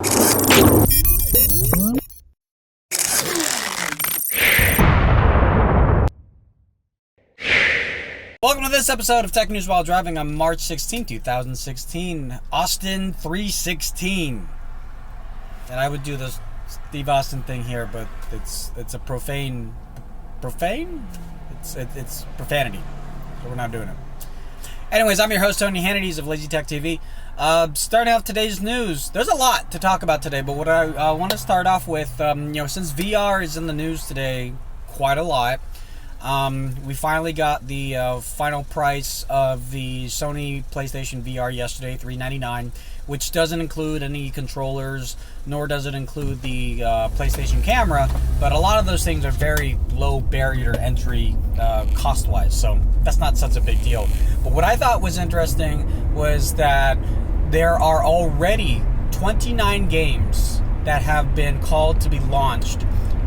Welcome to this episode of Tech News While Driving on March 16, 2016. Austin 316. And I would do the Steve Austin thing here, but it's a profane? It's profanity. So we're not doing it. Anyways, I'm your host, Tony Hannity of Lazy Tech TV. Starting off today's news, there's a lot to talk about today, but what I want to start off with, since VR is in the news today quite a lot, we finally got the final price of the Sony PlayStation VR yesterday, $399, which doesn't include any controllers, nor does it include the PlayStation camera, but a lot of those things are very low barrier to entry cost-wise, so that's not such a big deal. But what I thought was interesting was that there are already 29 games that have been called to be launched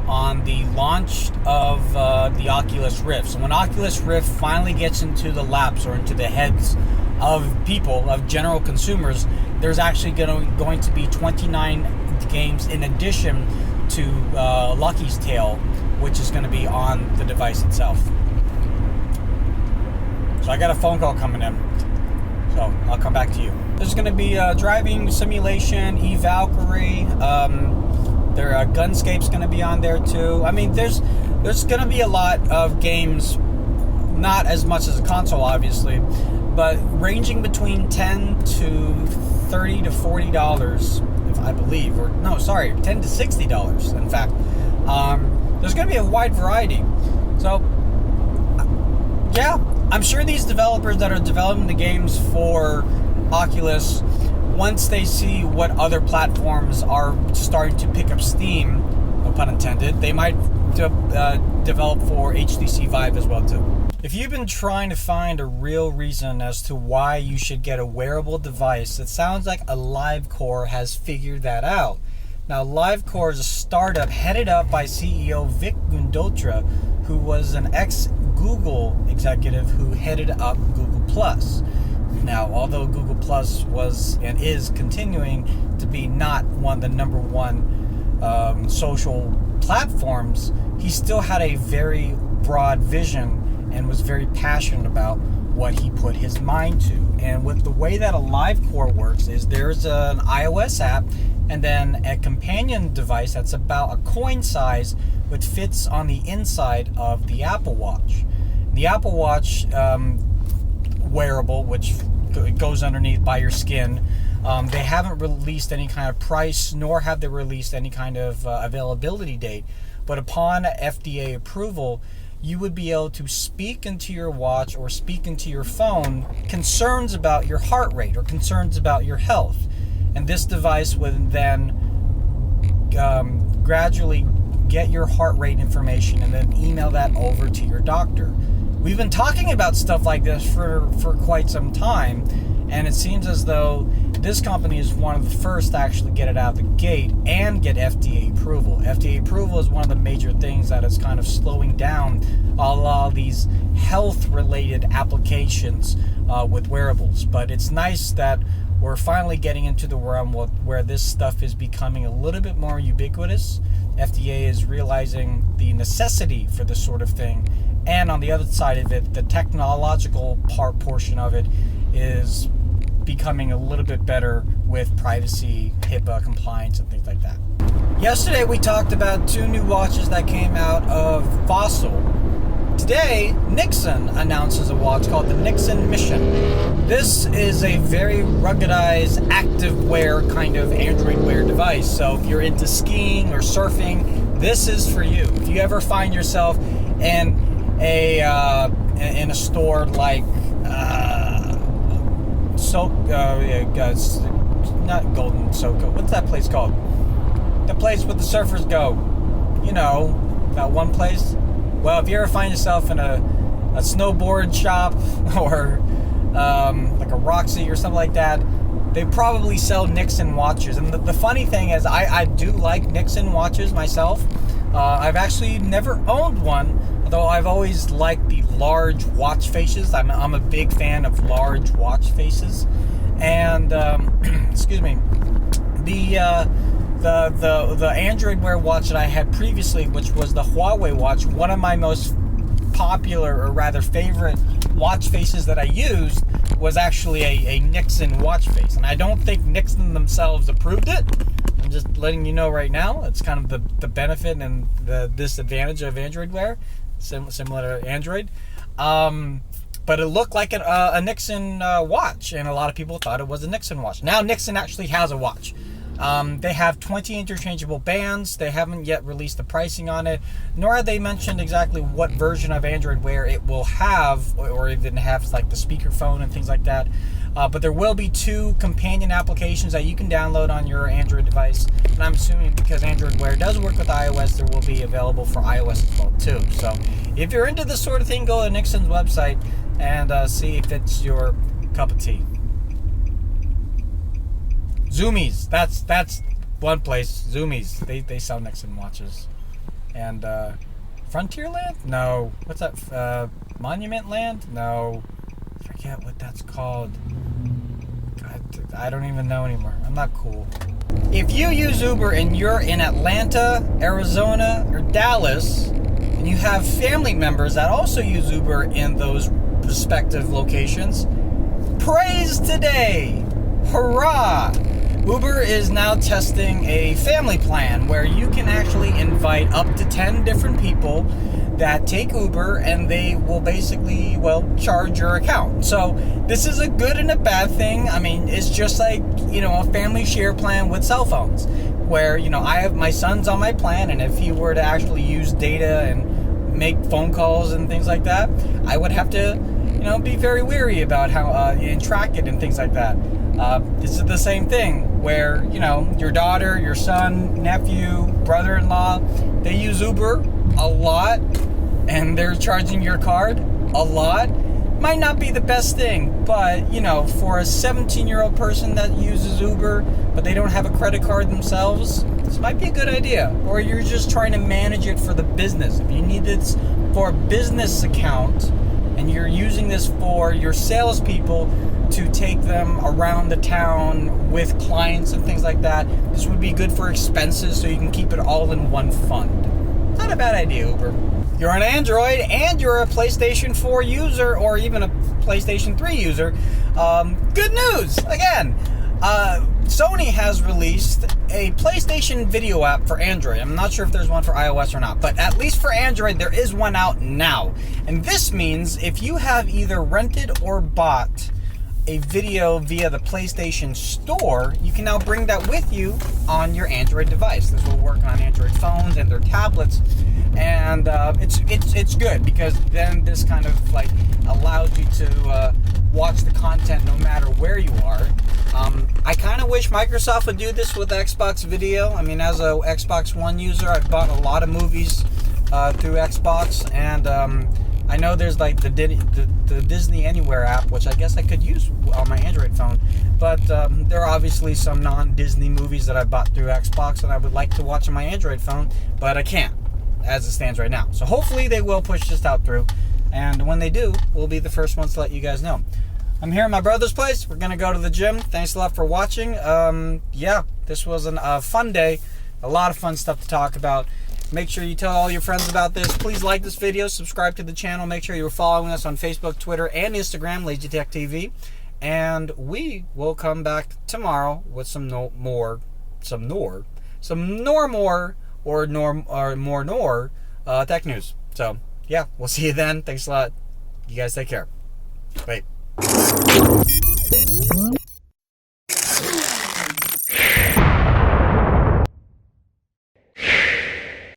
on the launch of the Oculus Rift. So when Oculus Rift finally gets into the laps or into the heads of people, of general consumers, there's actually going to be 29 games in addition to Lucky's Tale, which is going to be on the device itself. So I got a phone call coming in, so I'll come back to you. There's going to be driving simulation, eValkyrie, their Gunscape's going to be on there too. I mean, there's going to be a lot of games, not as much as a console, obviously, but ranging between $10 to $30 to $40, if I believe, or no, sorry, $10 to $60. In fact, there's going to be a wide variety. So, yeah, I'm sure these developers that are developing the games for Oculus, once they see what other platforms are starting to pick up steam, no pun intended, they might develop for HTC Vive as well too. If you've been trying to find a real reason as to why you should get a wearable device, it sounds like AliveCore has figured that out. Now, AliveCore is a startup headed up by CEO Vic Gundotra, who was an ex-Google executive who headed up Google+. Now, although Google Plus was and is continuing to be not one of the number one social platforms, he still had a very broad vision and was very passionate about what he put his mind to. And with the way that AliveCore works is there's an iOS app and then a companion device that's about a coin size, which fits on the inside of the Apple Watch. The Apple Watch wearable, which goes underneath by your skin, they haven't released any kind of price, nor have they released any kind of availability date. But upon FDA approval, you would be able to speak into your watch or speak into your phone concerns about your heart rate or concerns about your health. And this device would then gradually get your heart rate information and then email that over to your doctor. We've been talking about stuff like this for quite some time, and it seems as though this company is one of the first to actually get it out of the gate and get FDA approval. FDA approval is one of the major things that is kind of slowing down a lot of these health-related applications with wearables. But it's nice that we're finally getting into the realm where this stuff is becoming a little bit more ubiquitous. FDA is realizing the necessity for this sort of thing. And on the other side of it, the technological portion of it is becoming a little bit better with privacy, HIPAA compliance, and things like that. Yesterday we talked about 2 new watches that came out of Fossil. Today, Nixon announces a watch called the Nixon Mission. This is a very ruggedized, active wear kind of Android Wear device. So if you're into skiing or surfing, this is for you. If you ever find yourself in a store like not Golden Soko. What's that place called? The place where the surfers go. You know, that one place. Well, if you ever find yourself in a snowboard shop or like a Roxy or something like that, they probably sell Nixon watches. And the funny thing is, I do like Nixon watches myself. I've actually never owned one, although I've always liked the large watch faces. I'm a big fan of large watch faces. And, excuse me, the Android Wear watch that I had previously, which was the Huawei watch, one of my most popular, or rather favorite watch faces that I used was actually a Nixon watch face. And I don't think Nixon themselves approved it. I'm just letting you know right now. It's kind of the benefit and the disadvantage of Android Wear, similar to Android. But it looked like a Nixon watch, and a lot of people thought it was a Nixon watch. Now Nixon actually has a watch. They have 20 interchangeable bands. They haven't yet released the pricing on it, nor have they mentioned exactly what version of Android Wear it will have, or even have like the speakerphone and things like that. But there will be 2 companion applications that you can download on your Android device. And I'm assuming because Android Wear does work with iOS, there will be available for iOS as well too. So if you're into this sort of thing, go to Nixon's website and see if it's your cup of tea. Zoomies, that's one place. Zoomies, they sell Nixon watches. And Frontierland? No. What's that? Monument Land? No. I forget what that's called. God, I don't even know anymore. I'm not cool. If you use Uber and you're in Atlanta, Arizona, or Dallas, and you have family members that also use Uber in those respective locations, praise today! Hurrah! Uber is now testing a family plan where you can actually invite up to 10 different people that take Uber, and they will basically, charge your account. So this is a good and a bad thing. I mean, it's just like, a family share plan with cell phones, where, I have my son's on my plan, and if he were to actually use data and make phone calls and things like that, I would have to, be very wary about how, and track it and things like that. This is the same thing where, your daughter, your son, nephew, brother-in-law, they use Uber a lot, and they're charging your card a lot. Might not be the best thing, but, for a 17-year-old person that uses Uber, but they don't have a credit card themselves, this might be a good idea. Or you're just trying to manage it for the business. If you need this for a business account, and you're using this for your salespeople to take them around the town with clients and things like that, this would be good for expenses, so you can keep it all in one fund. Not a bad idea, Uber. You're an Android and you're a PlayStation 4 user, or even a PlayStation 3 user. Good news! Again, Sony has released a PlayStation video app for Android. I'm not sure if there's one for iOS or not, but at least for Android, there is one out now. And this means if you have either rented or bought a video via the PlayStation Store, you can now bring that with you on your Android device. This will work on Android phones and their tablets, and it's good, because then this kind of allows you to watch the content no matter where you are. I kind of wish Microsoft would do this with Xbox Video. I mean, as a Xbox One user, I've bought a lot of movies through Xbox, and I know there's the Disney Anywhere app, which I guess I could use on my Android phone, but there are obviously some non-Disney movies that I bought through Xbox and I would like to watch on my Android phone, but I can't, as it stands right now. So hopefully they will push this out through, and when they do, we'll be the first ones to let you guys know. I'm here at my brother's place. We're going to go to the gym. Thanks a lot for watching. This was a fun day. A lot of fun stuff to talk about. Make sure you tell all your friends about this. Please like this video, subscribe to the channel. Make sure you're following us on Facebook, Twitter, and Instagram, Lazy Tech TV. And we will come back tomorrow with some more tech news. So, yeah, we'll see you then. Thanks a lot. You guys take care. Bye.